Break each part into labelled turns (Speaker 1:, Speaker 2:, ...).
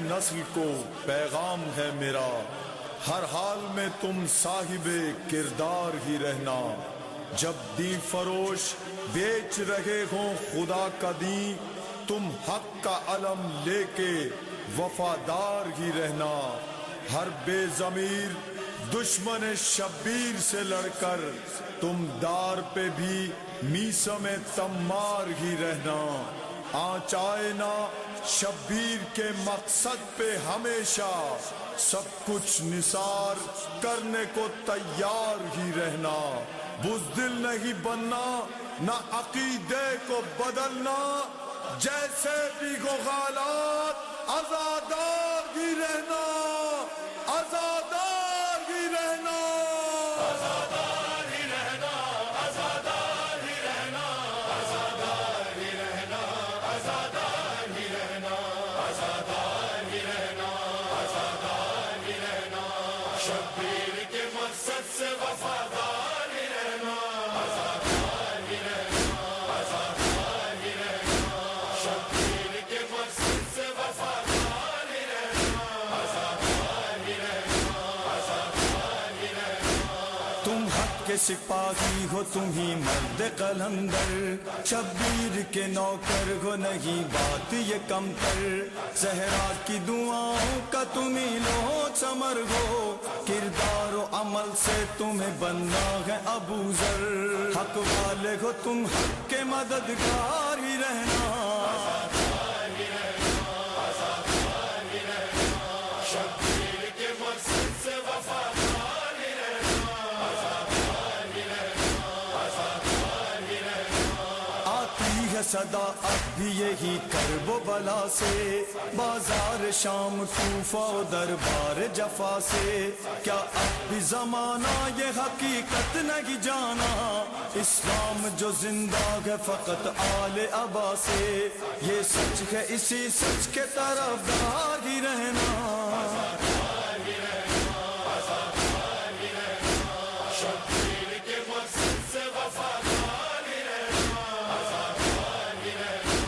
Speaker 1: नस्ल को पैगाम है मेरा, हर हाल में तुम साहिबे किरदार ही रहना। जब दी फरोश बेच रहे हो खुदा का दी, तुम हक का अलम लेके वफादार ही रहना। हर बेजमीर दुश्मन शब्बीर से लड़कर तुम दार पे भी मीसम तम्मार ही रहना। आचाए ना शब्बीर के मकसद पे हमेशा सब कुछ निसार करने को तैयार ही रहना। बुज़दिल नहीं बनना, ना अकीदे को बदलना, जैसे भी हो हालात आज़ादार ही रहना, आज़ादार ही रहना,
Speaker 2: आज़ादार ही रहना, आज़ादार ही रहना, आज़ादार ही रहना, आज़ादार ही रहना, आज़ादार ही रहना, आज़ादार ही रहना। शब्बीर के मकसद से वफादार ही रहना, आज़ादार ही रहना, आज़ादार ही रहना। शब्बीर के मकसद से वफादार ही रहना, आज़ादार ही रहना, आज़ादार ही रहना।
Speaker 3: तुम हक के सिपाही हो, तुम ही मर्द कलंदर, शब्बीर के नौकर हो, नहीं बात ये कमतर। ज़हरा की दुआओं का तुम ही लो समर हो, किरदार व अमल से तुम्हें बनना है अबू ज़र। हक वाले हो तुम, हक के मददगार ही रहना,
Speaker 2: आज़ादार ही रहना, आज़ादार ही रहना। शब्बीर के मकसद से वफादार ही रहना, आज़ादार ही रहना, आज़ादार ही रहना।
Speaker 3: आती है सदा अब भी यही करबो बला से, बाजार शाम कूफा दरबार जफा से। क्या अब भी जमाना ये हकीकत नहीं जाना, इस्लाम जो जिंदा है फकत आले अबा से। ये सच है, इसी सच के तरफदार ही रहना,
Speaker 2: आज़ादार ही रहना, आज़ादार ही रहना। शब्बीर के मकसद से वफादार ही रहना, आज़ादार ही रहना,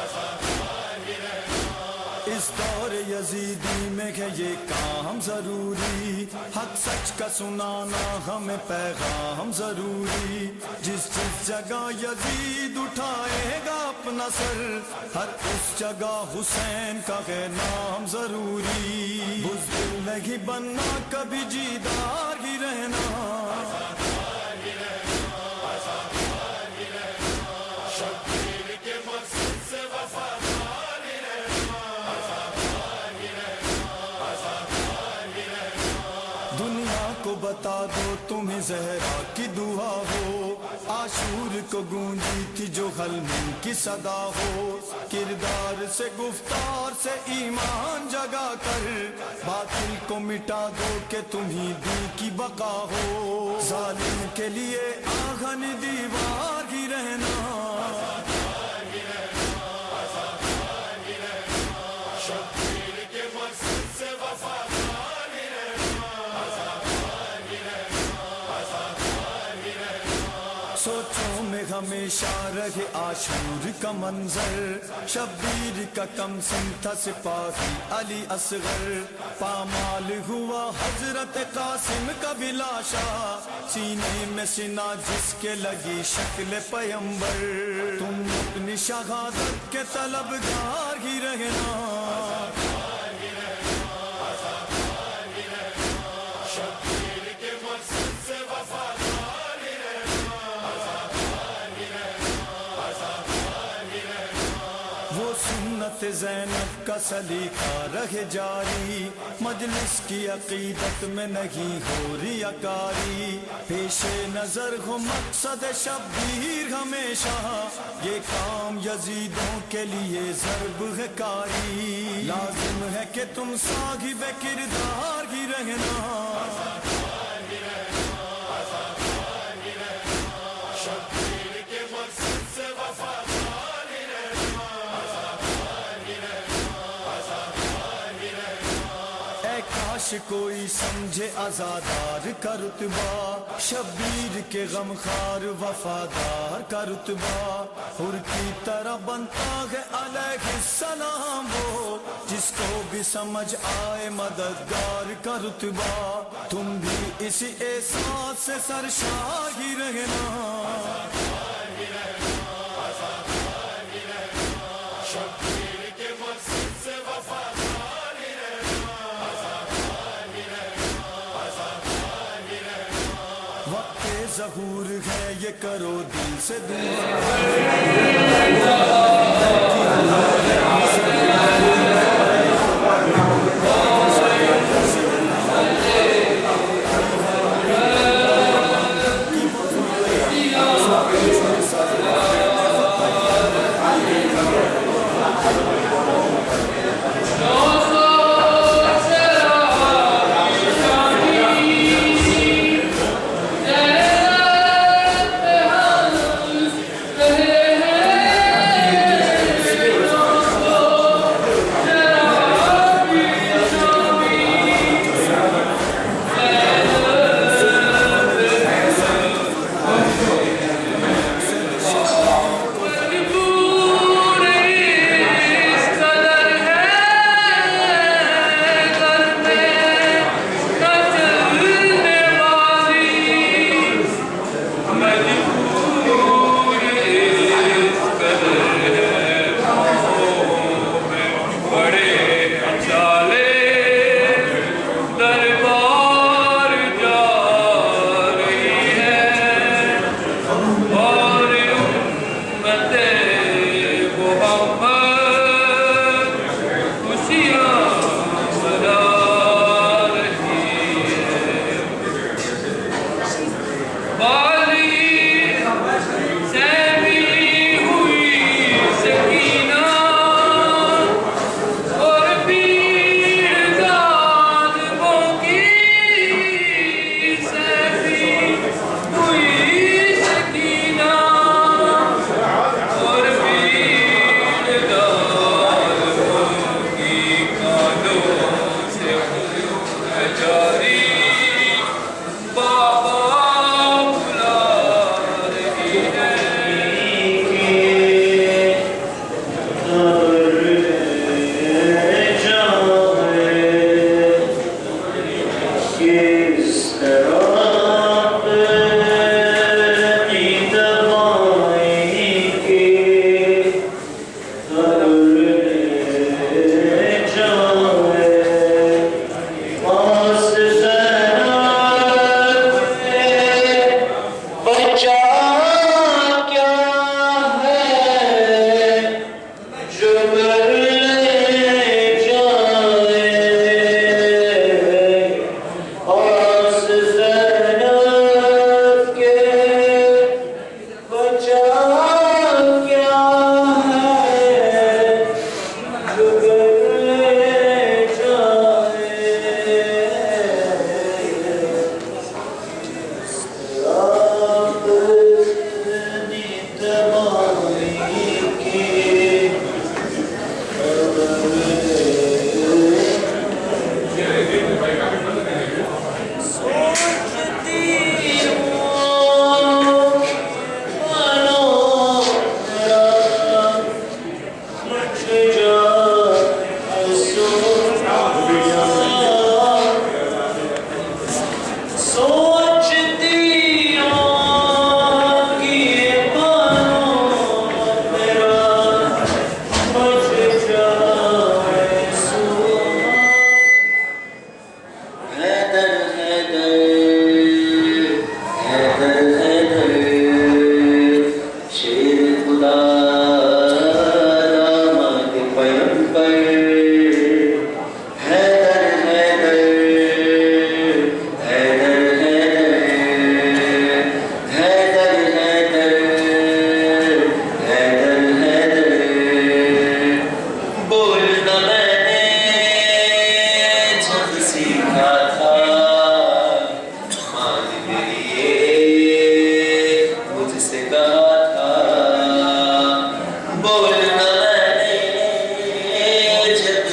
Speaker 2: आज़ादार ही रहना।
Speaker 3: इस दौर यजीदी में है ये काम जरूरी, हक सच का सुनाना हमें पैगाम जरूरी। जिस जिस जगह यजीद उठाएगा अपना सर, हर उस जगह हुसैन का है नाम जरूरी। बुज़दिल नहीं बनना, कभी जीदार ही रहना,
Speaker 2: आज़ादार ही रहना, आज़ादार ही रहना। शब्बीर के मकसद से वफादार ही रहना, आज़ादार ही रहना, आज़ादार ही रहना।
Speaker 3: दुनिया को बता दो तुम्हें ज़हरा की दुआ हो, आशूर को गूंजी थी जो हलमिन की सदा हो। किरदार से गुफ्तार से ईमान जगा कर, बातिल को मिटा दो के तुम्ही दी की बका हो। जालिम के लिए आंगन दीवार ही रहना,
Speaker 2: आज़ादार ही रहना, आज़ादार ही रहना। शब्बीर के मकसद से वफादार ही रहना, आज़ादार ही रहना, आज़ादार ही रहना।
Speaker 3: सोचों में हमेशा रहे आशूर का मंजर, शब्बीर का कम सिन था सिपाही अली असगर। पामाल हुआ हजरत कासिम का बिलाशा, सीने में सिना जिसके लगी शक्ल पैगंबर। तुम अपनी शहादत के तलबगार ही रहना,
Speaker 2: आज़ादार ही रहना, आज़ादार ही रहना। शब्बीर के मकसद से वफादार ही रहना, आज़ादार ही रहना, आज़ादार ही रहना।
Speaker 3: वो सुन्नत ज़ैनब का सलीका रहे जारी, मजलिस की अकीदत में नहीं हो रियाकारी। पेशे नजर हो मकसद शब्बीर हमेशा, ये काम यजीदों के लिए ज़र्ब है कारी। लाजिम है कि तुम साहिब किरदार ही रहना,
Speaker 2: आज़ादार ही रहना, आज़ादार ही रहना। शब्बीर के मकसद से वफादार ही रहना, आज़ादार ही रहना, आज़ादार ही रहना।
Speaker 3: ऐ काश कोई समझे आजादार का रुतबा, शब्बीर के गमखार वफादार का रुतबा, हुर की तरह बनता है अलैहिस्सलाम वो, जिसको भी समझ आए मददगार का रुतबा। तुम भी इसी एहसास से सरशाही रहना,
Speaker 2: शब्बीर के मकसद से वफादार ही रहना,
Speaker 3: वक्त ज़हूर है ये करो दिल से दूर।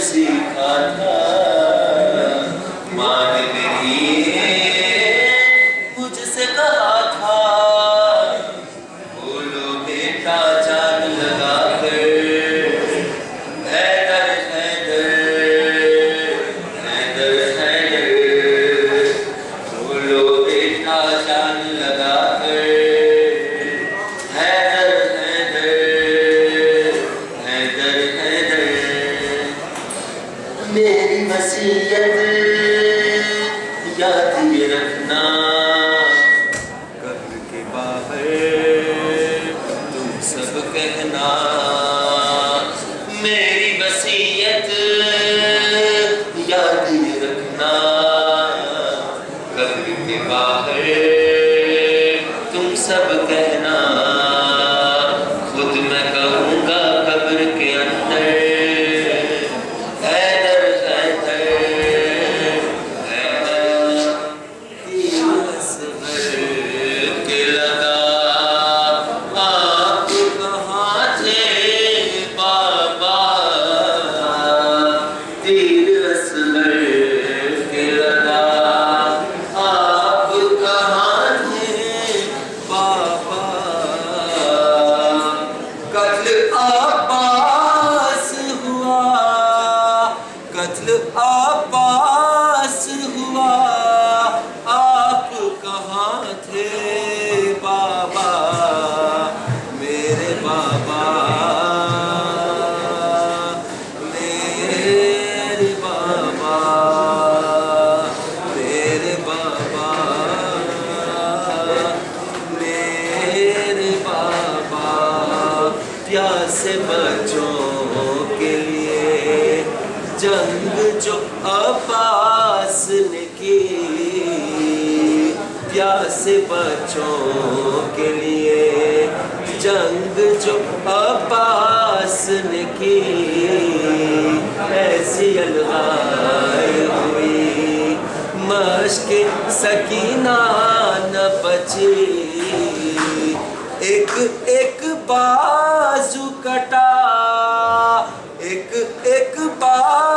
Speaker 4: सीखा था का शान लगा कर हैदर हैदर हैदर हैदर मेरी वसीयत याद ये रखना कब्र के बाहर तुम सब कहना मेरी वसीयत याद ये रखना कब्र के बाहर तुम सब कहना खुद मैं कहूँगा कब्र के अंदर हैदर हैदर हैदर तीर असगर के लगा आप कहाँ थे बाबा तीर असगर के लगा आप कहाँ थे बाबा कत्ल अब्बास हुआ कत्ल अब्बास हुआ आप कहाँ थे बाबा मेरे बाबा मेरे बाबा मेरे बाबा मेरे बाबा प्यासे बच्चों के लिए जंग जो अब्बास ने की प्यासे बच्चों के लिए जंग जो अब्बास ने की ऐसी अलगाए हुई मश्क सकीना न बची एक एक बाजू कटा एक एक बाजू